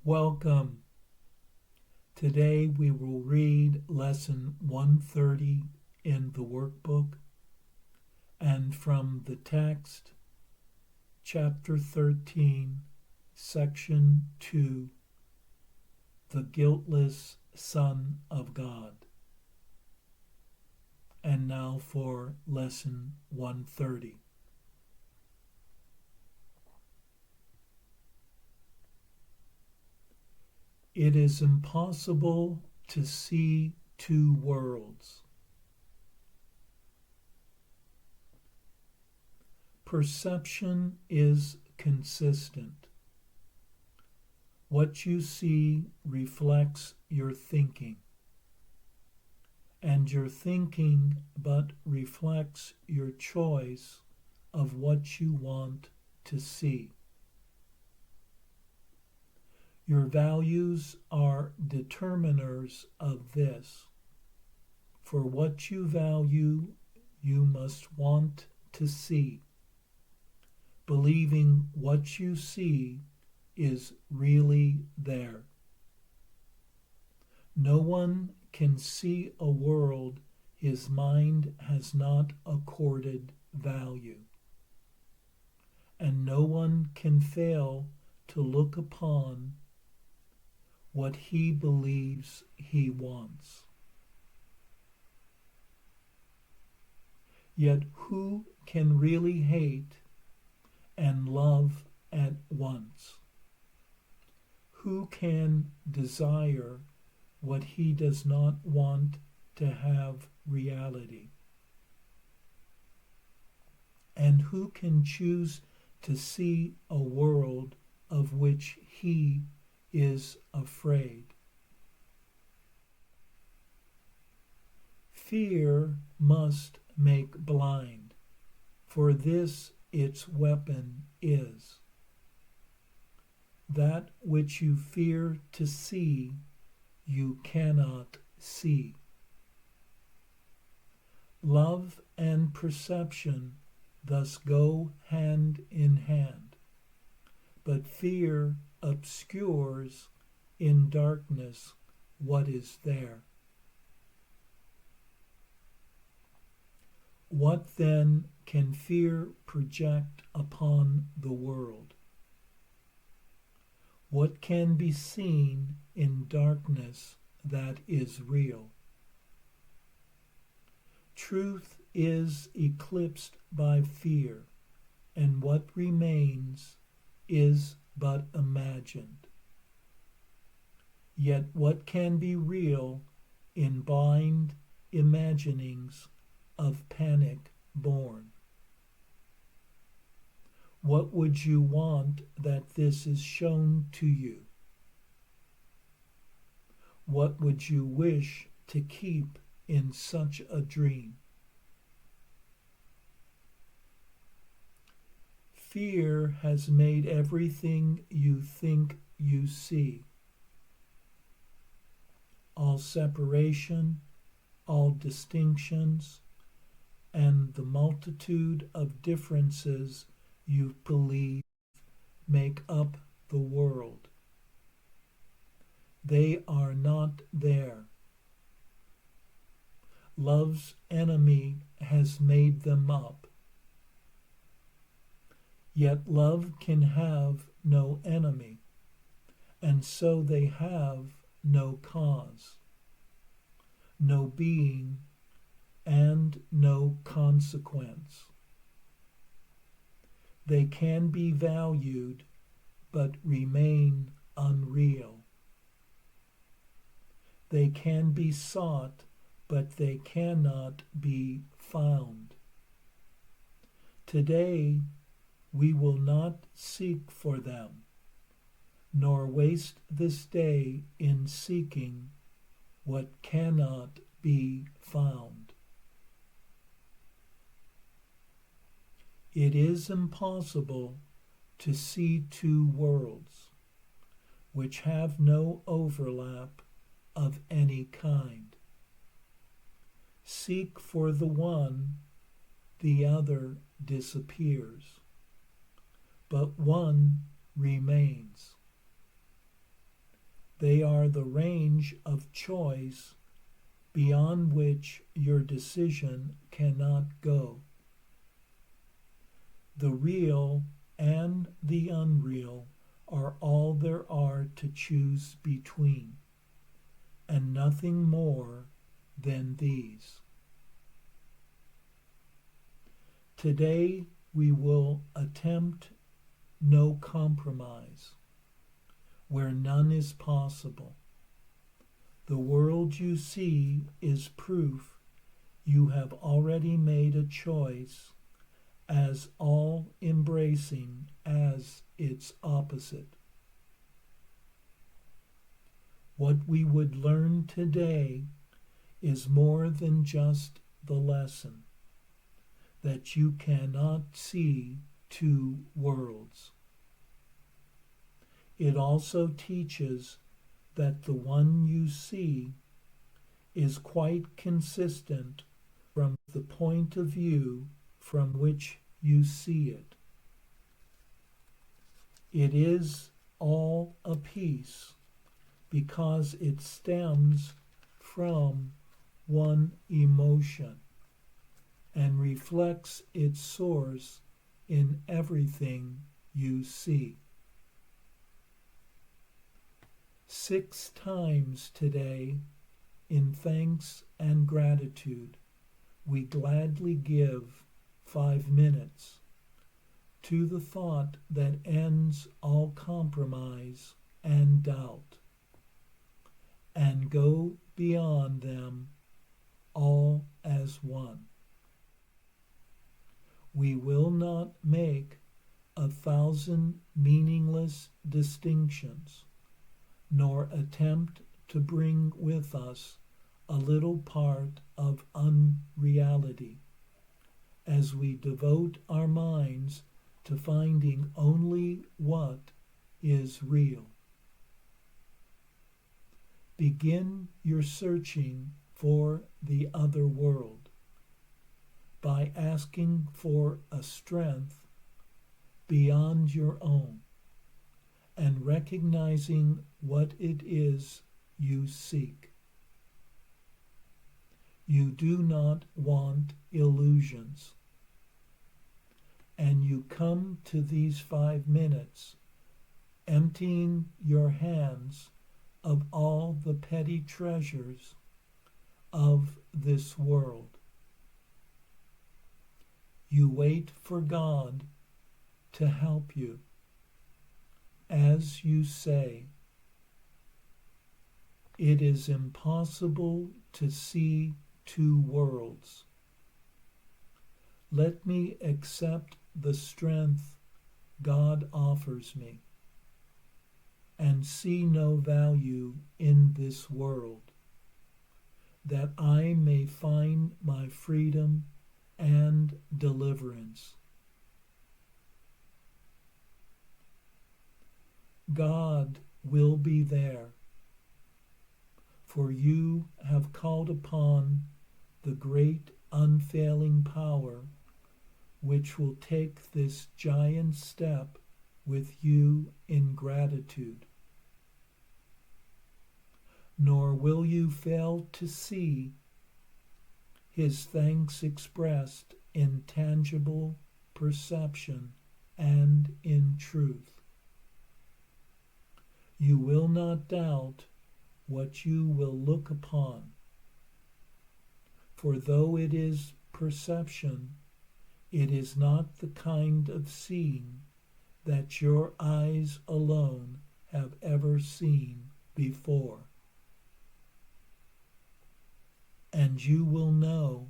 Welcome. Today we will read Lesson 130 in the workbook and from the text, Chapter 13, Section 2, The Guiltless Son of God. And now for Lesson 130. It is impossible to see two worlds. Perception is consistent. What you see reflects your thinking, and your thinking but reflects your choice of what you want to see. Your values are determiners of this. For what you value, you must want to see, believing what you see is really there. No one can see a world his mind has not accorded value, and no one can fail to look upon what he believes he wants. Yet who can really hate and love at once? Who can desire what he does not want to have reality? And who can choose to see a world of which he is afraid? Fear must make blind, for this its weapon is. That which you fear to see, you cannot see. Love and perception thus go hand in hand, but fear obscures in darkness what is there. What then can fear project upon the world? What can be seen in darkness that is real? Truth is eclipsed by fear, and what remains is but imagined. Yet what can be real in blind imaginings of panic born? What would you want that this is shown to you? What would you wish to keep in such a dream? Fear has made everything you think you see, all separation, all distinctions, and the multitude of differences you believe make up the world. They are not there. Love's enemy has made them up. Yet love can have no enemy, and so they have no cause, no being, and no consequence. They can be valued, but remain unreal. They can be sought, but they cannot be found. Today, we will not seek for them, nor waste this day in seeking what cannot be found. It is impossible to see two worlds which have no overlap of any kind. Seek for the one, the other disappears, but one remains. They are the range of choice beyond which your decision cannot go. The real and the unreal are all there are to choose between, and nothing more than these. Today we will attempt no compromise, where none is possible. The world you see is proof you have already made a choice as all-embracing as its opposite. What we would learn today is more than just the lesson that you cannot see two worlds. It also teaches that the one you see is quite consistent from the point of view from which you see it. It is all a piece because it stems from one emotion and reflects its source in everything you see. 6 times today, in thanks and gratitude, we gladly give 5 minutes to the thought that ends all compromise and doubt, and go beyond them all as one. We will not make 1,000 meaningless distinctions, nor attempt to bring with us a little part of unreality, as we devote our minds to finding only what is real. Begin your searching for the other world by asking for a strength beyond your own and recognizing what it is you seek. You do not want illusions, and you come to these 5 minutes emptying your hands of all the petty treasures of this world. You wait for God to help you, as you say, it is impossible to see 2 worlds. Let me accept the strength God offers me and see no value in this world, that I may find my freedom and deliverance. God will be there, for you have called upon the great unfailing power which will take this giant step with you in gratitude. Nor will you fail to see his thanks expressed in tangible perception and in truth. You will not doubt what you will look upon, for though it is perception, it is not the kind of seeing that your eyes alone have ever seen before. And you will know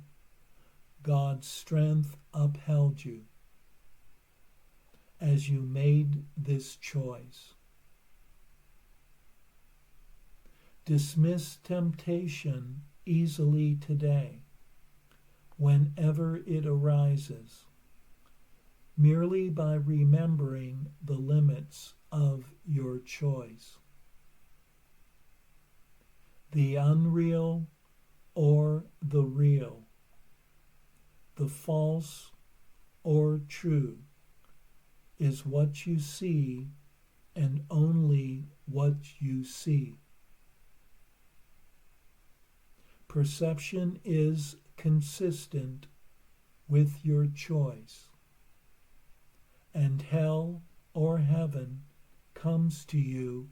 God's strength upheld you as you made this choice. Dismiss temptation easily today, whenever it arises, merely by remembering the limits of your choice. The unreal or the real, the false or true, is what you see and only what you see. perception is consistent with your choice, and hell or heaven comes to you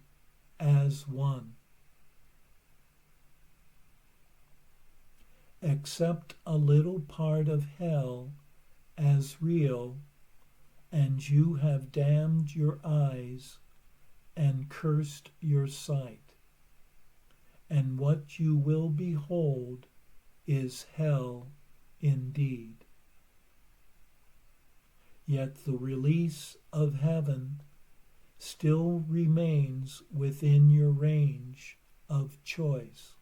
as one. Accept a little part of hell as real, and you have damned your eyes and cursed your sight, and what you will behold is hell indeed. Yet the release of heaven still remains within your range of choice,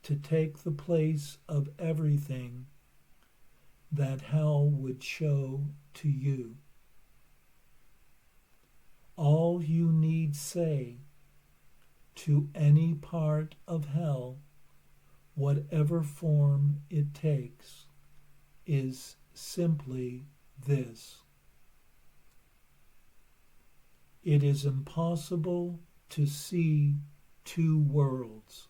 to take the place of everything that hell would show to you. All you need say to any part of hell, whatever form it takes, is simply this: it is impossible to see two worlds.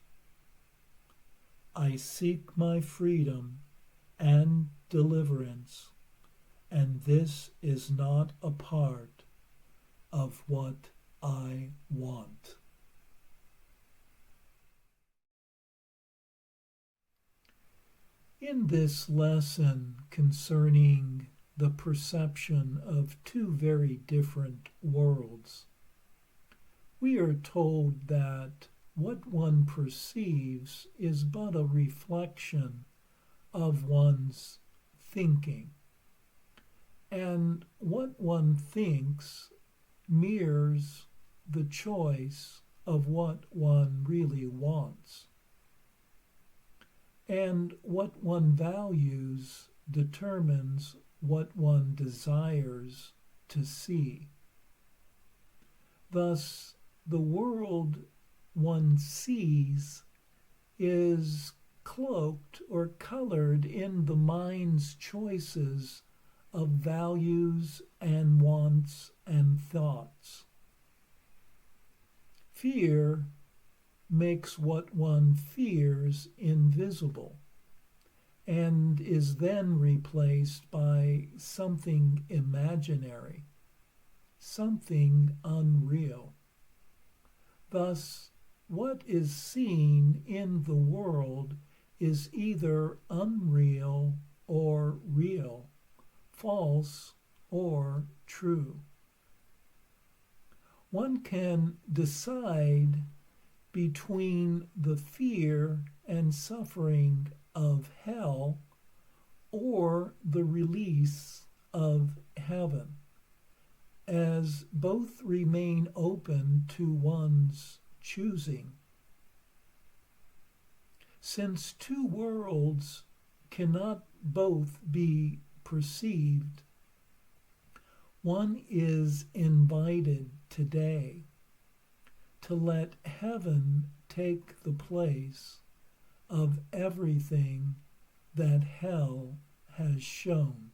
I seek my freedom and deliverance, and this is not a part of what I want. In this lesson concerning the perception of two very different worlds, we are told that what one perceives is but a reflection of one's thinking, and what one thinks mirrors the choice of what one really wants, and what one values determines what one desires to see. Thus, the world one sees is cloaked or colored in the mind's choices of values and wants and thoughts. Fear makes what one fears invisible, and is then replaced by something imaginary, something unreal. Thus, what is seen in the world is either unreal or real, false or true. One can decide between the fear and suffering of hell or the release of heaven, as both remain open to one's choosing. Since two worlds cannot both be perceived, one is invited today to let heaven take the place of everything that hell has shown.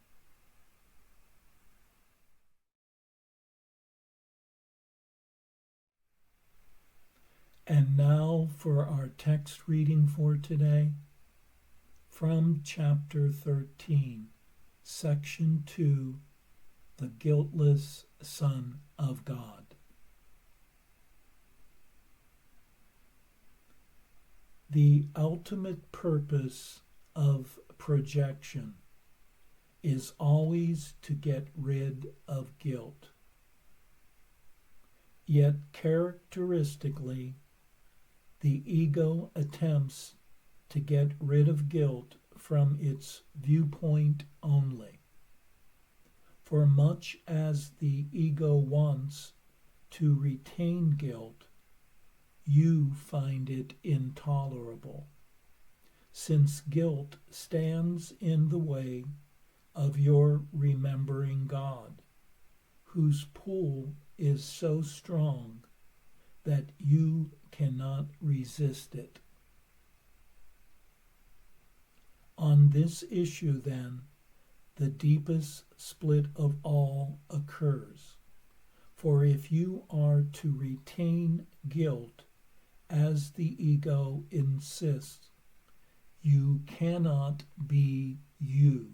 And now for our text reading for today, from chapter 13, section 2, the Guiltless Son of God. The ultimate purpose of projection is always to get rid of guilt. Yet characteristically, the ego attempts to get rid of guilt from its viewpoint only. For much as the ego wants to retain guilt, you find it intolerable, since guilt stands in the way of your remembering God, whose pull is so strong that you cannot resist it. On this issue, then, the deepest split of all occurs. For if you are to retain guilt, as the ego insists, You cannot be you.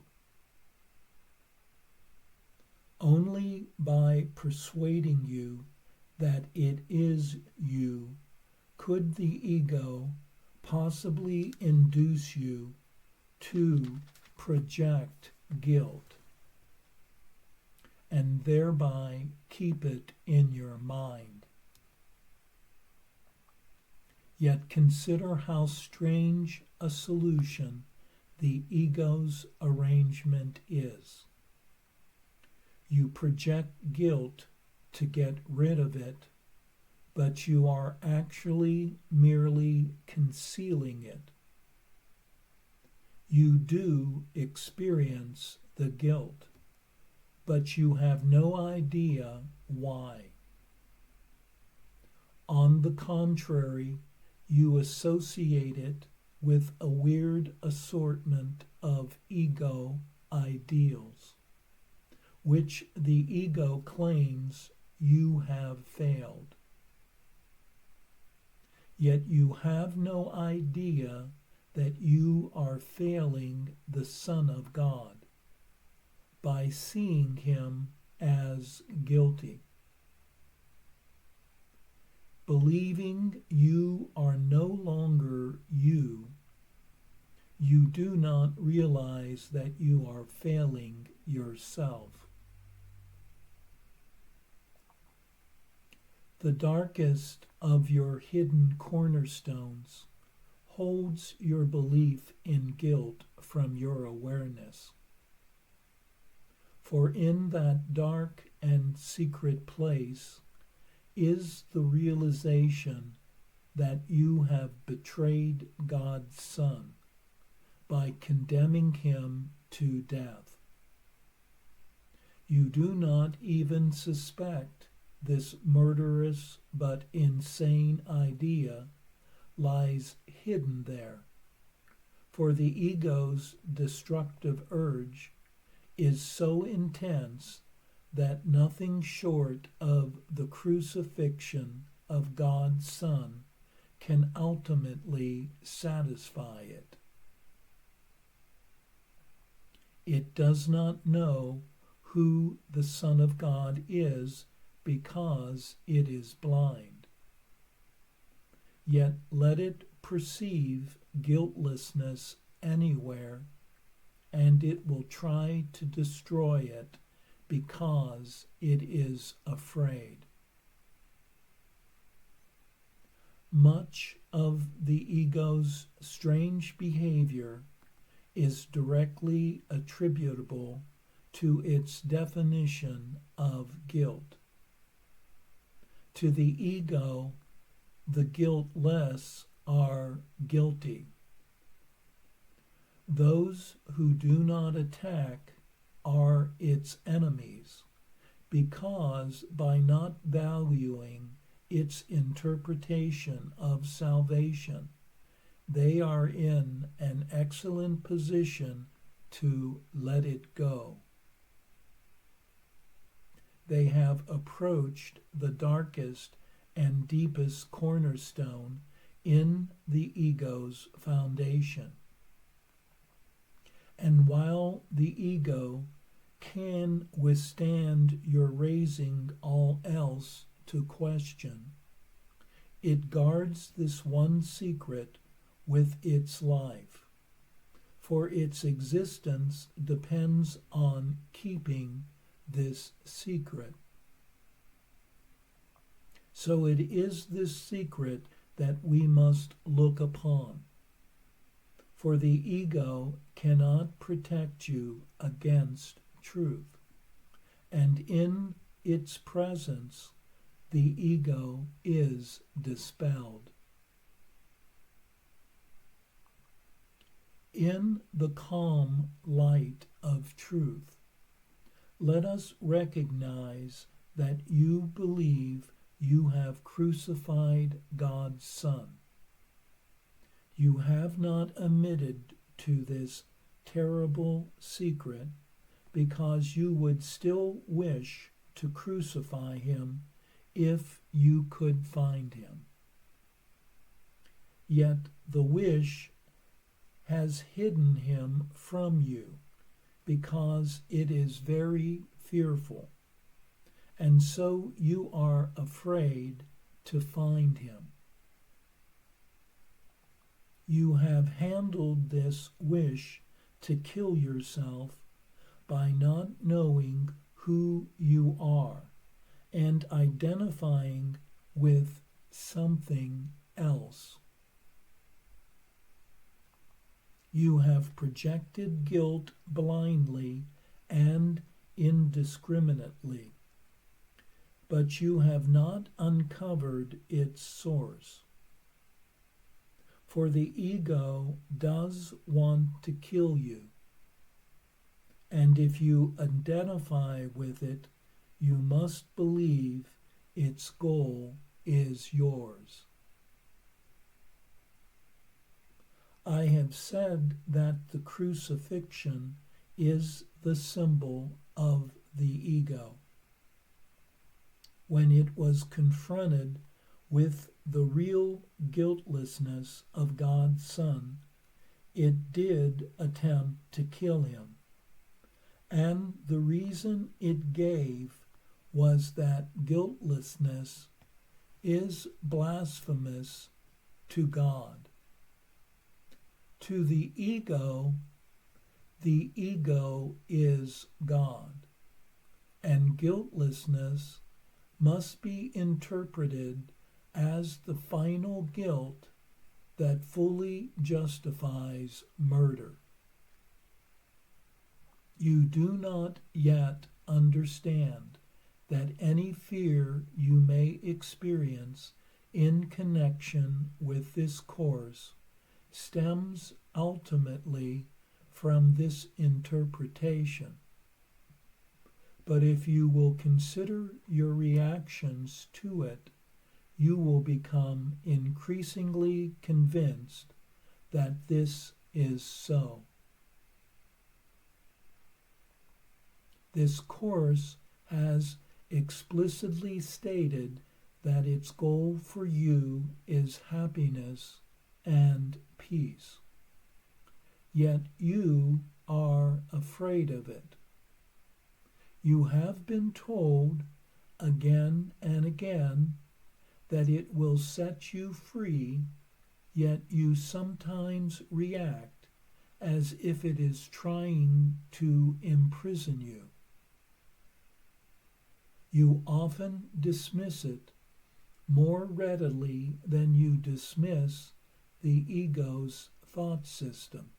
Only by persuading you that it is you could the ego possibly induce you to project guilt and thereby keep it in your mind. Yet consider how strange a solution the ego's arrangement is. You project guilt to get rid of it, but you are actually merely concealing it. You do experience the guilt, but you have no idea why. On the contrary, you associate it with a weird assortment of ego ideals, which the ego claims you have failed. Yet you have no idea that you are failing the Son of God by seeing him as guilty. Believing you are no longer you, you do not realize that you are failing yourself. The darkest of your hidden cornerstones holds your belief in guilt from your awareness. For in that dark and secret place is the realization that you have betrayed God's Son by condemning him to death. You do not even suspect this murderous but insane idea lies hidden there, for the ego's destructive urge is so intense that nothing short of the crucifixion of God's Son can ultimately satisfy it. It does not know who the Son of God is because it is blind. Yet let it perceive guiltlessness anywhere, and it will try to destroy it because it is afraid. Much of the ego's strange behavior is directly attributable to its definition of guilt. To the ego, the guiltless are guilty. Those who do not attack are its enemies, because by not valuing its interpretation of salvation, they are in an excellent position to let it go. They have approached the darkest and deepest cornerstone in the ego's foundation. And while the ego can withstand your raising all else to question, it guards this one secret with its life, for its existence depends on keeping this secret. So it is this secret that we must look upon, for the ego cannot protect you against truth, and in its presence the ego is dispelled. In the calm light of truth, let us recognize that you believe you have crucified God's Son. You have not admitted to this terrible secret because you would still wish to crucify him if you could find him. Yet the wish has hidden him from you, because it is very fearful, and so you are afraid to find him. You have handled this wish to kill yourself by not knowing who you are and identifying with something else. You have projected guilt blindly and indiscriminately, but you have not uncovered its source. For the ego does want to kill you, and if you identify with it, you must believe its goal is yours. I have said that the crucifixion is the symbol of the ego. When it was confronted with the real guiltlessness of God's Son, it did attempt to kill him. And the reason it gave was that guiltlessness is blasphemous to God. To the ego is God, and guiltlessness must be interpreted as the final guilt that fully justifies murder. You do not yet understand that any fear you may experience in connection with this course stems ultimately from this interpretation. But if you will consider your reactions to it, you will become increasingly convinced that this is so. This course has explicitly stated that its goal for you is happiness and peace. Yet you are afraid of it. You have been told again and again that it will set you free, yet you sometimes react as if it is trying to imprison you. You often dismiss it more readily than you dismiss the ego's thought system.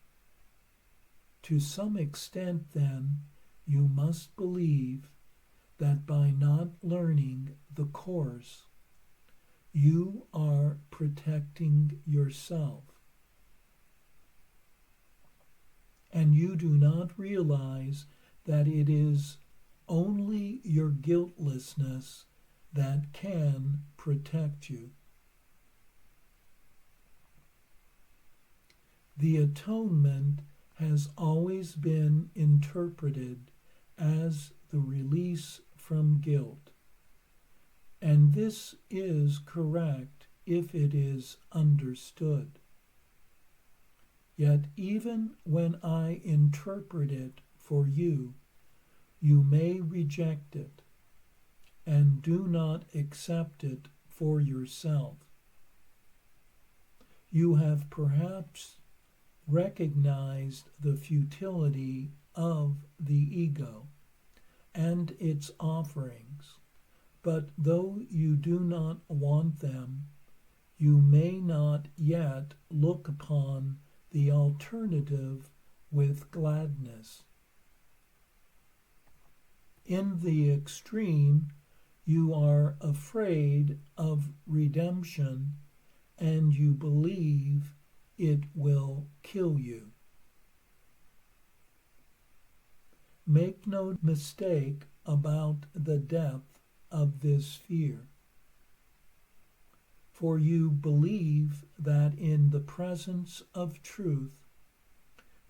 To some extent, then, you must believe that by not learning the course, you are protecting yourself. And you do not realize that it is only your guiltlessness that can protect you. The atonement has always been interpreted as the release from guilt, and this is correct if it is understood. Yet even when I interpret it for you, you may reject it and do not accept it for yourself. You have perhaps recognized the futility of the ego and its offerings, but though you do not want them, you may not yet look upon the alternative with gladness. In the extreme, you are afraid of redemption and you believe it will kill you. Make no mistake about the depth of this fear, for you believe that in the presence of truth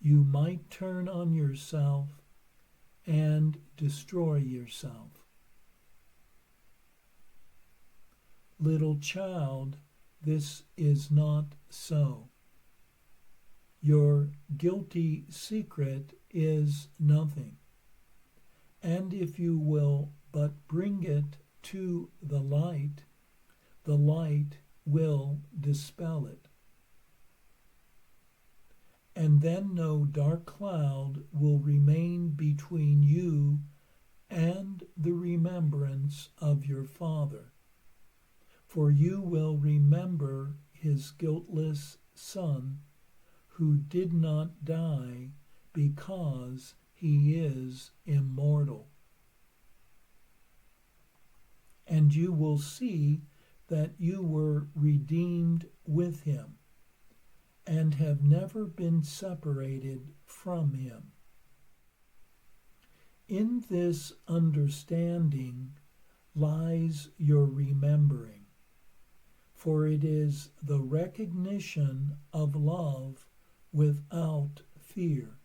you might turn on yourself and destroy yourself. Little child, this is not so. your guilty secret is nothing. And if you will but bring it to the light will dispel it. And then no dark cloud will remain between you and the remembrance of your Father. For you will remember his guiltless Son, who did not die, because he is immortal. And you will see that you were redeemed with him, and have never been separated from him. In this understanding lies your remembering, for it is the recognition of love without fear.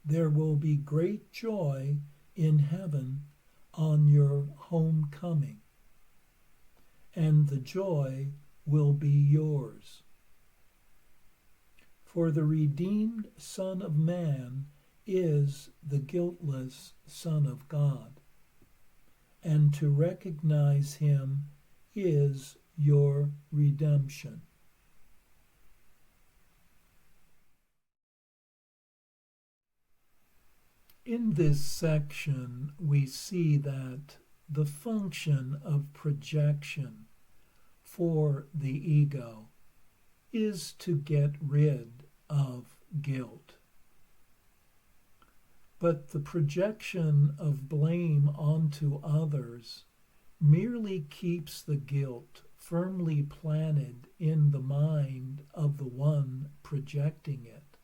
There will be great joy in heaven on your homecoming, and the joy will be yours. For the redeemed Son of Man is the guiltless Son of God, and to recognize him is your redemption. In this section, we see that the function of projection for the ego is to get rid of guilt. But the projection of blame onto others merely keeps the guilt firmly planted in the mind of the one projecting it.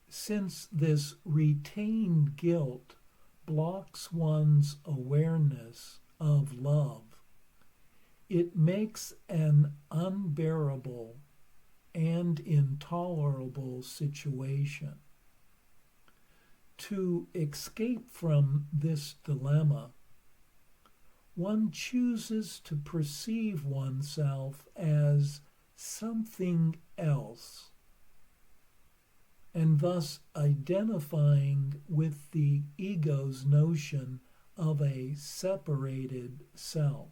Since this retained guilt blocks one's awareness of love, it makes an unbearable and intolerable situation. To escape from this dilemma, one chooses to perceive oneself as something else, and thus identifying with the ego's notion of a separated self.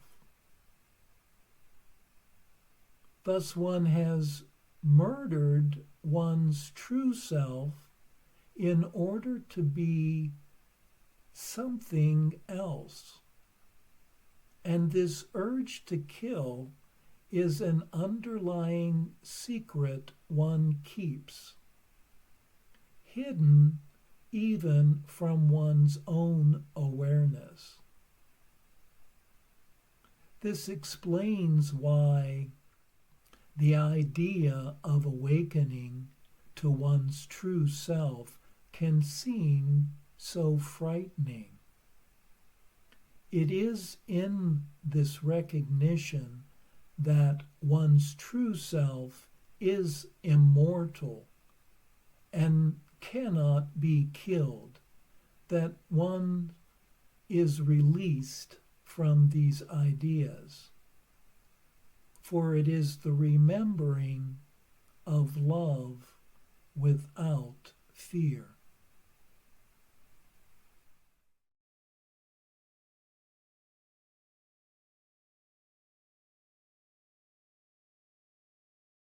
Thus one has murdered one's true self in order to be something else. And this urge to kill is an underlying secret one keeps, hidden even from one's own awareness. This explains why the idea of awakening to one's true self can seem so frightening. It is in this recognition that one's true self is immortal and cannot be killed that one is released from these ideas. For it is the remembering of love without fear.